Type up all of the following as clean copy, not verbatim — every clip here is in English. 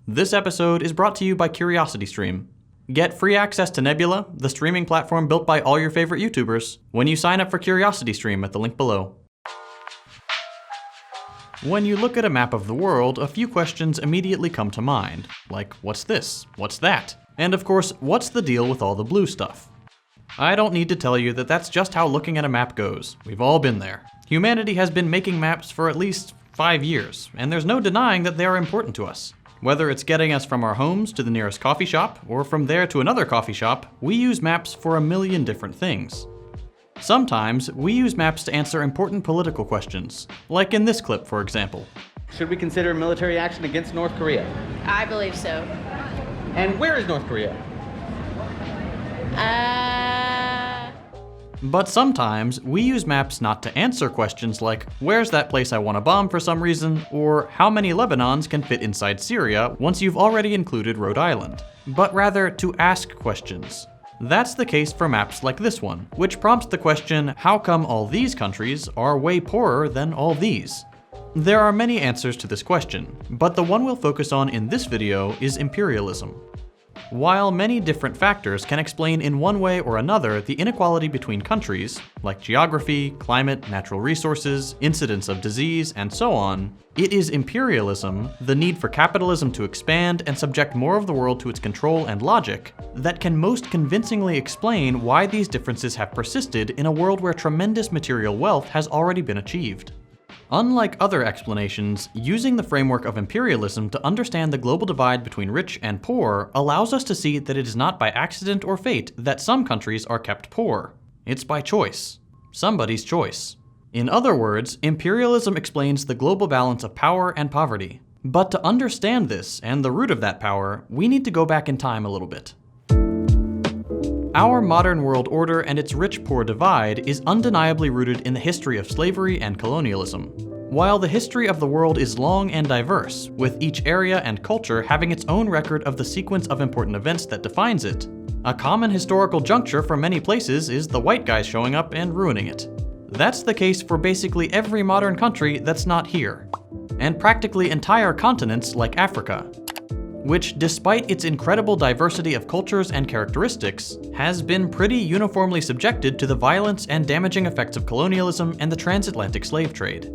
This episode is brought to you by CuriosityStream. Get free access to Nebula, the streaming platform built by all your favorite YouTubers, when you sign up for CuriosityStream at the link below. When you look at a map of the world, a few questions immediately come to mind, like what's this, what's that, and of course, what's the deal with all the blue stuff? I don't need to tell you that that's just how looking at a map goes. We've all been there. Humanity has been making maps for at least 5 years, and there's no denying that they are important to us. Whether it's getting us from our homes to the nearest coffee shop, or from there to another coffee shop, we use maps for a million different things. Sometimes, we use maps to answer important political questions, like in this clip, for example. Should we consider military action against North Korea? I believe so. And where is North Korea? But sometimes, we use maps not to answer questions like, where's that place I want to bomb for some reason, or how many Lebanons can fit inside Syria once you've already included Rhode Island, but rather to ask questions. That's the case for maps like this one, which prompts the question, how come all these countries are way poorer than all these? There are many answers to this question, but the one we'll focus on in this video is imperialism. While many different factors can explain in one way or another the inequality between countries, like geography, climate, natural resources, incidence of disease, and so on, it is imperialism, the need for capitalism to expand and subject more of the world to its control and logic, that can most convincingly explain why these differences have persisted in a world where tremendous material wealth has already been achieved. Unlike other explanations, using the framework of imperialism to understand the global divide between rich and poor allows us to see that it is not by accident or fate that some countries are kept poor. It's by choice. Somebody's choice. In other words, imperialism explains the global balance of power and poverty. But to understand this and the root of that power, we need to go back in time a little bit. Our modern world order and its rich-poor divide is undeniably rooted in the history of slavery and colonialism. While the history of the world is long and diverse, with each area and culture having its own record of the sequence of important events that defines it, a common historical juncture for many places is the white guys showing up and ruining it. That's the case for basically every modern country that's not here, and practically entire continents like Africa, which, despite its incredible diversity of cultures and characteristics, has been pretty uniformly subjected to the violence and damaging effects of colonialism and the transatlantic slave trade.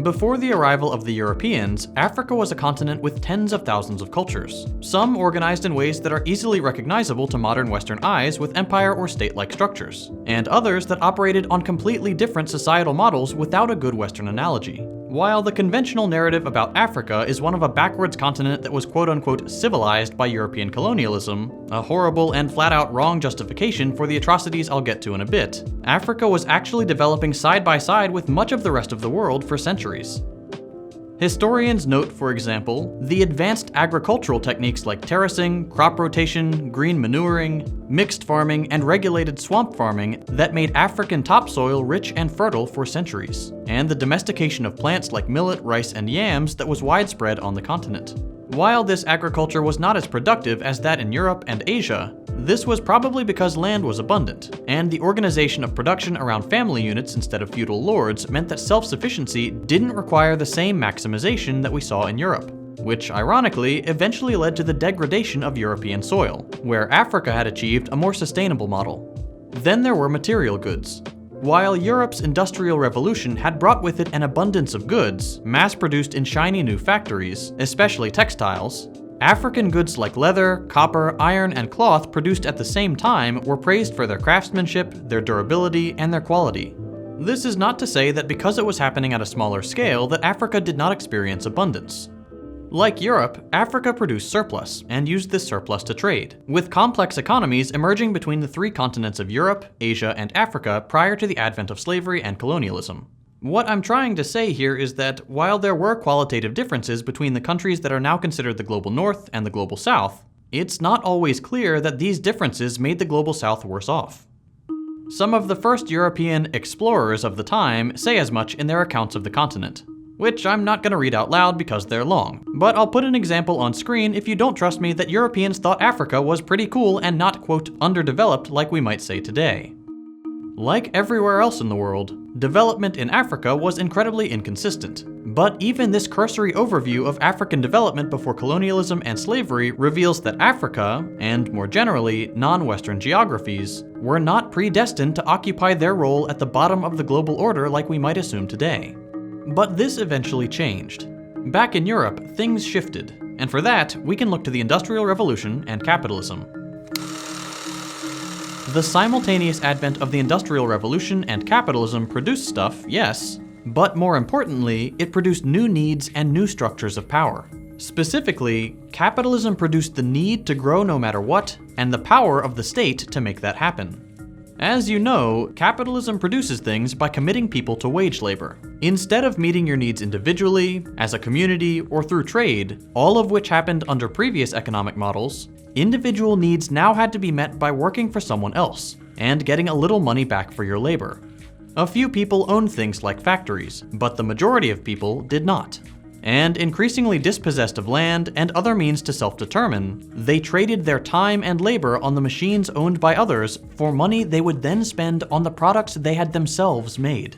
Before the arrival of the Europeans, Africa was a continent with tens of thousands of cultures, some organized in ways that are easily recognizable to modern Western eyes with empire or state-like structures, and others that operated on completely different societal models without a good Western analogy. While the conventional narrative about Africa is one of a backwards continent that was quote-unquote civilized by European colonialism, a horrible and flat-out wrong justification for the atrocities I'll get to in a bit, Africa was actually developing side by side with much of the rest of the world for centuries. Historians note, for example, the advanced agricultural techniques like terracing, crop rotation, green manuring, mixed farming, and regulated swamp farming that made African topsoil rich and fertile for centuries, and the domestication of plants like millet, rice, and yams that was widespread on the continent. While this agriculture was not as productive as that in Europe and Asia, this was probably because land was abundant, and the organization of production around family units instead of feudal lords meant that self-sufficiency didn't require the same maximization that we saw in Europe, which ironically eventually led to the degradation of European soil, where Africa had achieved a more sustainable model. Then there were material goods. While Europe's Industrial Revolution had brought with it an abundance of goods, mass-produced in shiny new factories, especially textiles, African goods like leather, copper, iron, and cloth produced at the same time were praised for their craftsmanship, their durability, and their quality. This is not to say that because it was happening at a smaller scale that Africa did not experience abundance. Like Europe, Africa produced surplus, and used this surplus to trade, with complex economies emerging between the three continents of Europe, Asia, and Africa prior to the advent of slavery and colonialism. What I'm trying to say here is that while there were qualitative differences between the countries that are now considered the global north and the global south, it's not always clear that these differences made the global south worse off. Some of the first European explorers of the time say as much in their accounts of the continent, which I'm not going to read out loud because they're long, but I'll put an example on screen if you don't trust me that Europeans thought Africa was pretty cool and not, quote, underdeveloped like we might say today. Like everywhere else in the world, development in Africa was incredibly inconsistent, But even this cursory overview of African development before colonialism and slavery reveals that Africa, and more generally, non-Western geographies, were not predestined to occupy their role at the bottom of the global order like we might assume today. But this eventually changed. Back in Europe, things shifted, and for that, we can look to the Industrial Revolution and capitalism. The simultaneous advent of the Industrial Revolution and capitalism produced stuff, yes, but more importantly, it produced new needs and new structures of power. Specifically, capitalism produced the need to grow no matter what, and the power of the state to make that happen. As you know, capitalism produces things by committing people to wage labor. Instead of meeting your needs individually, as a community, or through trade, all of which happened under previous economic models, individual needs now had to be met by working for someone else, and getting a little money back for your labor. A few people owned things like factories, but the majority of people did not. And increasingly dispossessed of land and other means to self-determine, they traded their time and labor on the machines owned by others for money they would then spend on the products they had themselves made.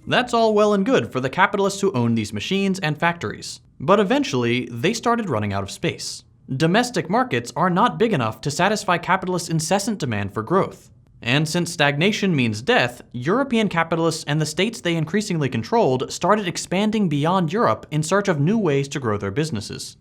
That's all well and good for the capitalists who owned these machines and factories, but eventually they started running out of space. Domestic markets are not big enough to satisfy capitalists' incessant demand for growth. And since stagnation means death, European capitalists and the states they increasingly controlled started expanding beyond Europe in search of new ways to grow their businesses.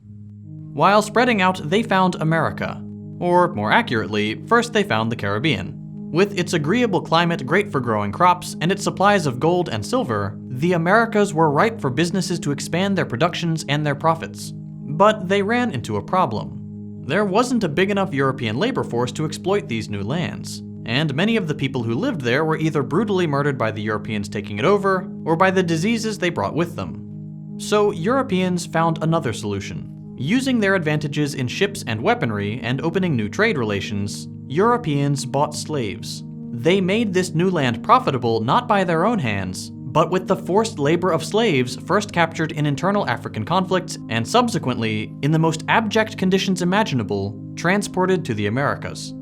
While spreading out, they found America. Or, more accurately, first they found the Caribbean. With its agreeable climate great for growing crops and its supplies of gold and silver, the Americas were ripe for businesses to expand their productions and their profits. But they ran into a problem. There wasn't a big enough European labor force to exploit these new lands. And many of the people who lived there were either brutally murdered by the Europeans taking it over, or by the diseases they brought with them. So Europeans found another solution. Using their advantages in ships and weaponry and opening new trade relations, Europeans bought slaves. They made this new land profitable not by their own hands, but with the forced labor of slaves first captured in internal African conflicts and subsequently, in the most abject conditions imaginable, transported to the Americas.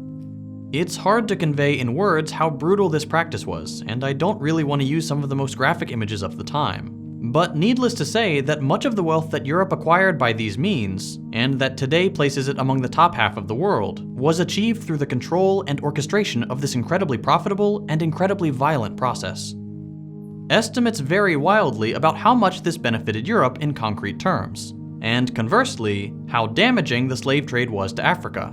It's hard to convey in words how brutal this practice was, and I don't really want to use some of the most graphic images of the time. But needless to say that much of the wealth that Europe acquired by these means, and that today places it among the top half of the world, was achieved through the control and orchestration of this incredibly profitable and incredibly violent process. Estimates vary wildly about how much this benefited Europe in concrete terms, and conversely, how damaging the slave trade was to Africa.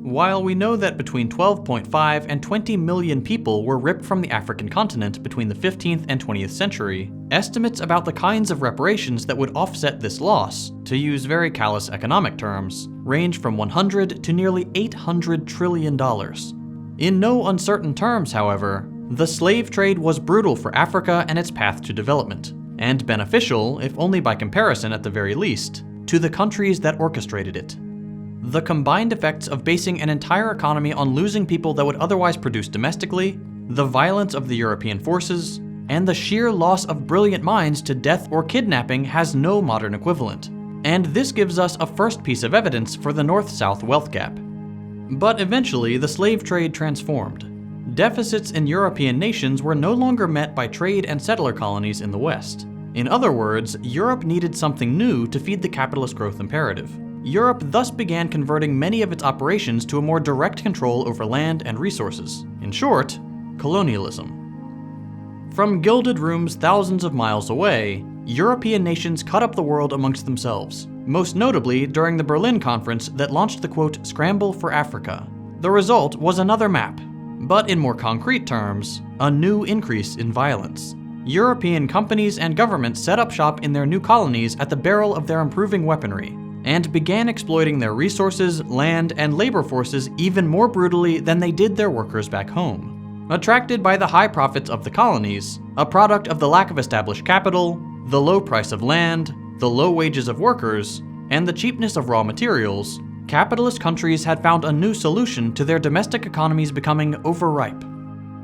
While we know that between 12.5 and 20 million people were ripped from the African continent between the 15th and 20th century, estimates about the kinds of reparations that would offset this loss, to use very callous economic terms, range from 100 to nearly $800 trillion. In no uncertain terms, however, the slave trade was brutal for Africa and its path to development, and beneficial, if only by comparison at the very least, to the countries that orchestrated it. The combined effects of basing an entire economy on losing people that would otherwise produce domestically, the violence of the European forces, and the sheer loss of brilliant minds to death or kidnapping has no modern equivalent. And this gives us a first piece of evidence for the North-South wealth gap. But eventually, the slave trade transformed. Deficits in European nations were no longer met by trade and settler colonies in the West. In other words, Europe needed something new to feed the capitalist growth imperative. Europe thus began converting many of its operations to a more direct control over land and resources. In short, colonialism. From gilded rooms thousands of miles away, European nations cut up the world amongst themselves, most notably during the Berlin Conference that launched the quote, "Scramble for Africa." The result was another map, but in more concrete terms, a new increase in violence. European companies and governments set up shop in their new colonies at the barrel of their improving weaponry, and began exploiting their resources, land, and labor forces even more brutally than they did their workers back home. Attracted by the high profits of the colonies, a product of the lack of established capital, the low price of land, the low wages of workers, and the cheapness of raw materials, capitalist countries had found a new solution to their domestic economies becoming overripe.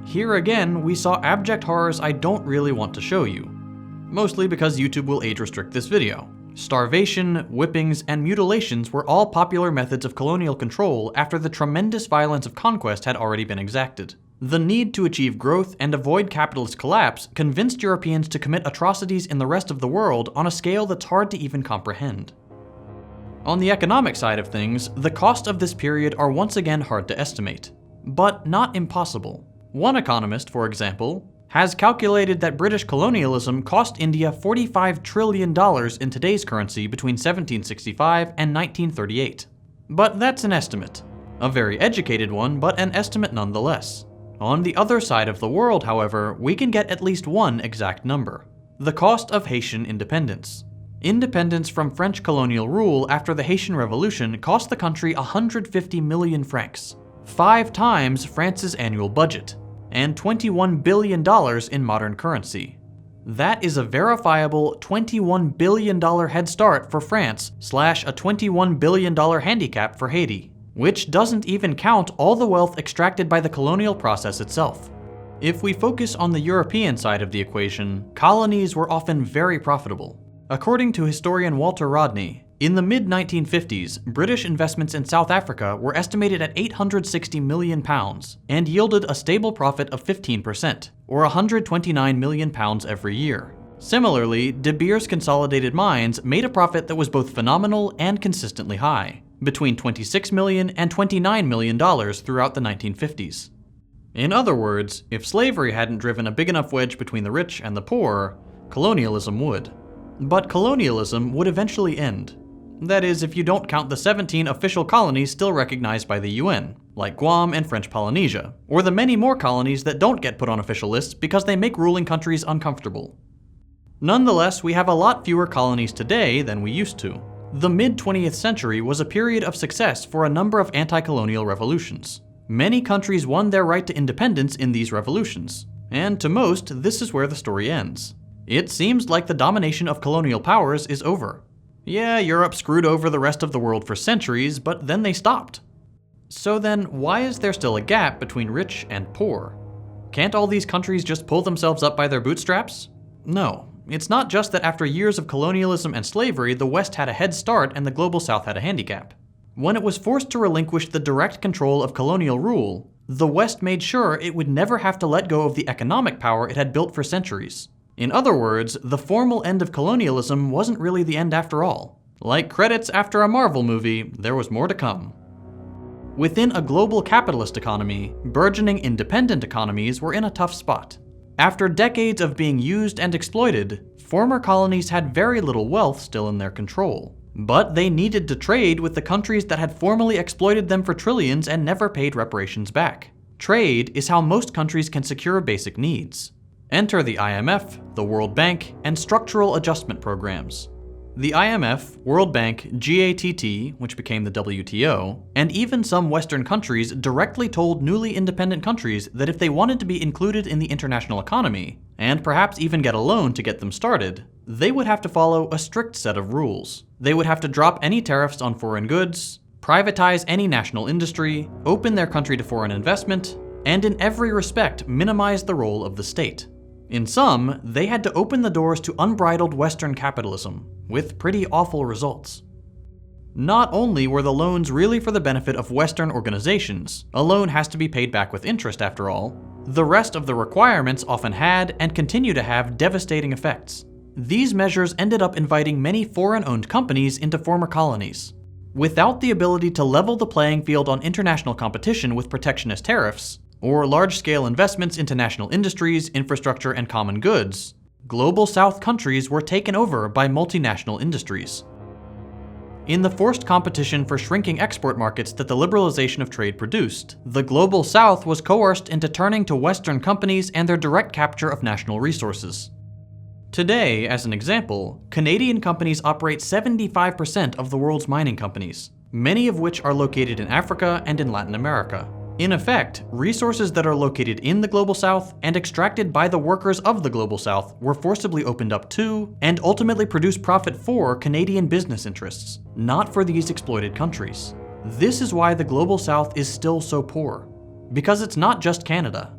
Here again, we saw abject horrors I don't really want to show you, mostly because YouTube will age restrict this video. Starvation, whippings, and mutilations were all popular methods of colonial control after the tremendous violence of conquest had already been exacted. The need to achieve growth and avoid capitalist collapse convinced Europeans to commit atrocities in the rest of the world on a scale that's hard to even comprehend. On the economic side of things, the cost of this period are once again hard to estimate, but not impossible. One economist, for example, has calculated that British colonialism cost India $45 trillion in today's currency between 1765 and 1938. But that's an estimate. A very educated one, but an estimate nonetheless. On the other side of the world, however, we can get at least one exact number. The cost of Haitian independence. Independence from French colonial rule after the Haitian Revolution cost the country 150 million francs, 5 times France's annual budget, and $21 billion in modern currency. That is a verifiable $21 billion head start for France / a $21 billion handicap for Haiti, which doesn't even count all the wealth extracted by the colonial process itself. If we focus on the European side of the equation, colonies were often very profitable. According to historian Walter Rodney, in the mid-1950s, British investments in South Africa were estimated at £860 million and yielded a stable profit of 15%, or £129 million every year. Similarly, De Beers Consolidated Mines made a profit that was both phenomenal and consistently high, between $26 million and $29 million throughout the 1950s. In other words, if slavery hadn't driven a big enough wedge between the rich and the poor, colonialism would. But colonialism would eventually end. That is, if you don't count the 17 official colonies still recognized by the UN, like Guam and French Polynesia, or the many more colonies that don't get put on official lists because they make ruling countries uncomfortable. Nonetheless, we have a lot fewer colonies today than we used to. The mid-20th century was a period of success for a number of anti-colonial revolutions. Many countries won their right to independence in these revolutions, and to most, this is where the story ends. It seems like the domination of colonial powers is over. Yeah, Europe screwed over the rest of the world for centuries, but then they stopped. So then, why is there still a gap between rich and poor? Can't all these countries just pull themselves up by their bootstraps? No, it's not just that after years of colonialism and slavery, the West had a head start and the global South had a handicap. When it was forced to relinquish the direct control of colonial rule, the West made sure it would never have to let go of the economic power it had built for centuries. In other words, the formal end of colonialism wasn't really the end after all. Like credits after a Marvel movie, there was more to come. Within a global capitalist economy, burgeoning independent economies were in a tough spot. After decades of being used and exploited, former colonies had very little wealth still in their control. But they needed to trade with the countries that had formerly exploited them for trillions and never paid reparations back. Trade is how most countries can secure basic needs. Enter the IMF, the World Bank, and structural adjustment programs. The IMF, World Bank, GATT, which became the WTO, and even some Western countries directly told newly independent countries that if they wanted to be included in the international economy, and perhaps even get a loan to get them started, they would have to follow a strict set of rules. They would have to drop any tariffs on foreign goods, privatize any national industry, open their country to foreign investment, and in every respect minimize the role of the state. In some, they had to open the doors to unbridled Western capitalism, with pretty awful results. Not only were the loans really for the benefit of Western organizations, a loan has to be paid back with interest after all, the rest of the requirements often had and continue to have devastating effects. These measures ended up inviting many foreign-owned companies into former colonies. Without the ability to level the playing field on international competition with protectionist tariffs, or large-scale investments into national industries, infrastructure, and common goods, global South countries were taken over by multinational industries. In the forced competition for shrinking export markets that the liberalization of trade produced, the global South was coerced into turning to Western companies and their direct capture of national resources. Today, as an example, Canadian companies operate 75% of the world's mining companies, many of which are located in Africa and in Latin America. In effect, resources that are located in the Global South and extracted by the workers of the Global South were forcibly opened up to, and ultimately produced profit for, Canadian business interests, not for these exploited countries. This is why the Global South is still so poor, because it's not just Canada.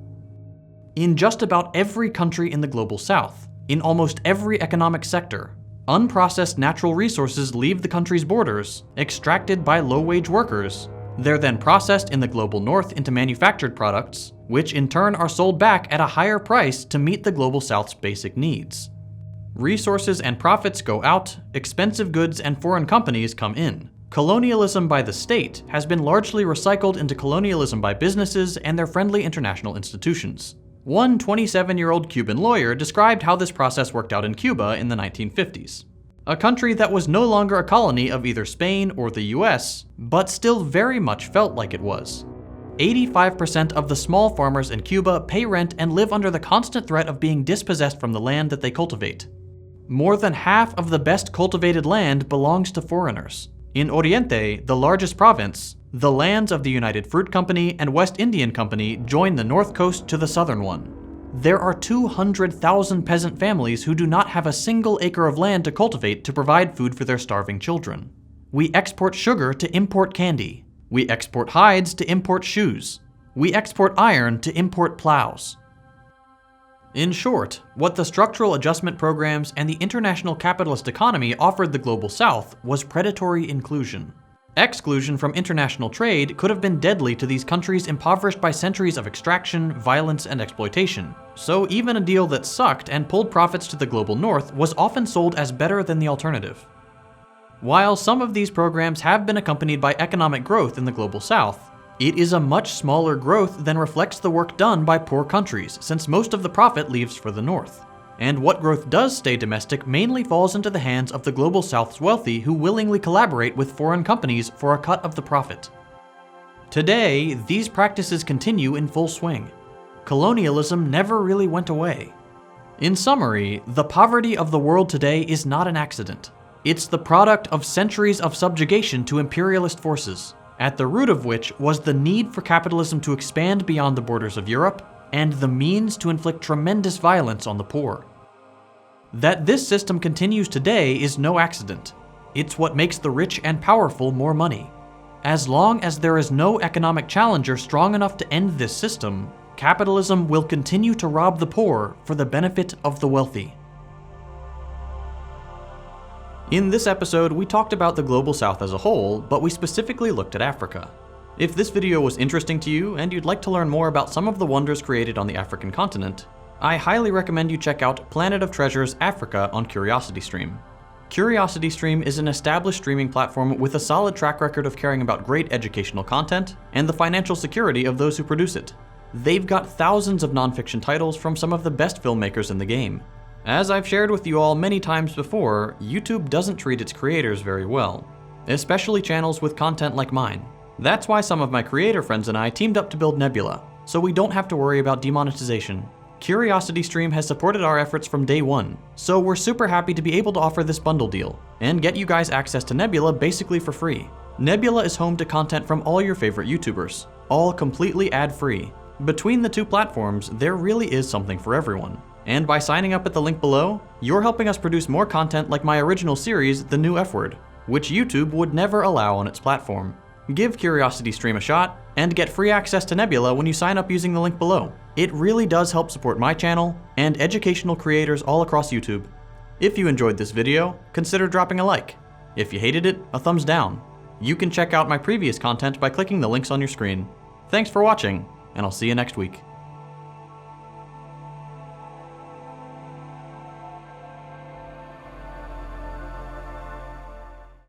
In just about every country in the Global South, in almost every economic sector, unprocessed natural resources leave the country's borders, extracted by low-wage workers, They're then processed in the global north into manufactured products, which in turn are sold back at a higher price to meet the global south's basic needs. Resources and profits go out, expensive goods and foreign companies come in. Colonialism by the state has been largely recycled into colonialism by businesses and their friendly international institutions. One 27-year-old Cuban lawyer described how this process worked out in Cuba in the 1950s. A country that was no longer a colony of either Spain or the US, but still very much felt like it was. 85% of the small farmers in Cuba pay rent and live under the constant threat of being dispossessed from the land that they cultivate. More than half of the best cultivated land belongs to foreigners. In Oriente, the largest province, the lands of the United Fruit Company and West Indian Company join the north coast to the southern one. There are 200,000 peasant families who do not have a single acre of land to cultivate to provide food for their starving children. We export sugar to import candy. We export hides to import shoes. We export iron to import plows. In short, what the structural adjustment programs and the international capitalist economy offered the global south was predatory inclusion. Exclusion from international trade could have been deadly to these countries impoverished by centuries of extraction, violence, and exploitation. So even a deal that sucked and pulled profits to the global north was often sold as better than the alternative. While some of these programs have been accompanied by economic growth in the global south, it is a much smaller growth than reflects the work done by poor countries, since most of the profit leaves for the north. And what growth does stay domestic mainly falls into the hands of the global south's wealthy who willingly collaborate with foreign companies for a cut of the profit. Today, these practices continue in full swing. Colonialism never really went away. In summary, the poverty of the world today is not an accident. It's the product of centuries of subjugation to imperialist forces, at the root of which was the need for capitalism to expand beyond the borders of Europe, and the means to inflict tremendous violence on the poor. That this system continues today is no accident. It's what makes the rich and powerful more money. As long as there is no economic challenger strong enough to end this system, capitalism will continue to rob the poor for the benefit of the wealthy. In this episode, we talked about the global south as a whole, but we specifically looked at Africa. If this video was interesting to you and you'd like to learn more about some of the wonders created on the African continent, I highly recommend you check out Planet of Treasures Africa on CuriosityStream. CuriosityStream is an established streaming platform with a solid track record of caring about great educational content and the financial security of those who produce it. They've got thousands of nonfiction titles from some of the best filmmakers in the game. As I've shared with you all many times before, YouTube doesn't treat its creators very well, especially channels with content like mine. That's why some of my creator friends and I teamed up to build Nebula, so we don't have to worry about demonetization. CuriosityStream has supported our efforts from day one, so we're super happy to be able to offer this bundle deal, and get you guys access to Nebula basically for free. Nebula is home to content from all your favorite YouTubers, all completely ad-free. Between the two platforms, there really is something for everyone. And by signing up at the link below, you're helping us produce more content like my original series, The New F Word, which YouTube would never allow on its platform. Give CuriosityStream a shot, and get free access to Nebula when you sign up using the link below. It really does help support my channel, and educational creators all across YouTube. If you enjoyed this video, consider dropping a like. If you hated it, a thumbs down. You can check out my previous content by clicking the links on your screen. Thanks for watching, and I'll see you next week.